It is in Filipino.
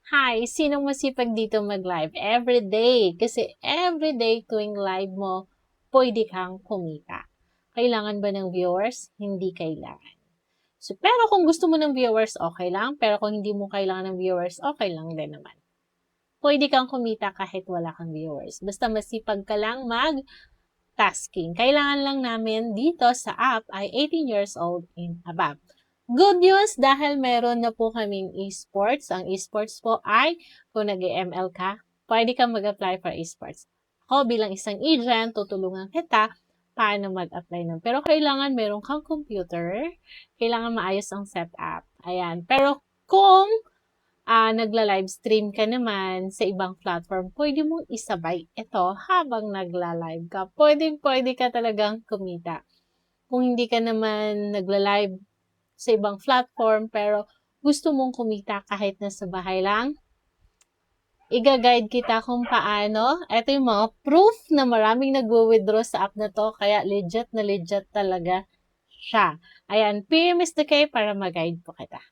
Hi, sinong masipag dito mag-live? Everyday. Kasi everyday tuwing live mo, pwede kang kumita. Kailangan ba ng viewers? Hindi kailangan. So, pero kung gusto mo ng viewers, okay lang. Pero kung hindi mo kailangan ng viewers, okay lang din naman. Pwede kang kumita kahit wala kang viewers. Basta masipag ka lang mag-tasking. Kailangan lang namin dito sa app ay 18 years old and above. Good news dahil meron na po kaming esports. Ang esports po ay kung nag-ML ka, pwede kang mag-apply for esports. Ako bilang isang agent, tutulungan kita paano mag-apply nun. Pero kailangan meron kang computer, kailangan maayos ang setup. Ayan. Pero kung nagla-live stream ka naman sa ibang platform, pwede mong isabay ito habang nagla-live ka. Pwede ka talagang kumita. Kung hindi ka naman nagla-live sa ibang platform, pero gusto mong kumita kahit nasa bahay lang, iga-guide kita kung paano. Ito yung mga proof na maraming nagwo-withdraw sa app na to, kaya legit na legit talaga siya. Ayan, PM is the K para mag-guide po kita.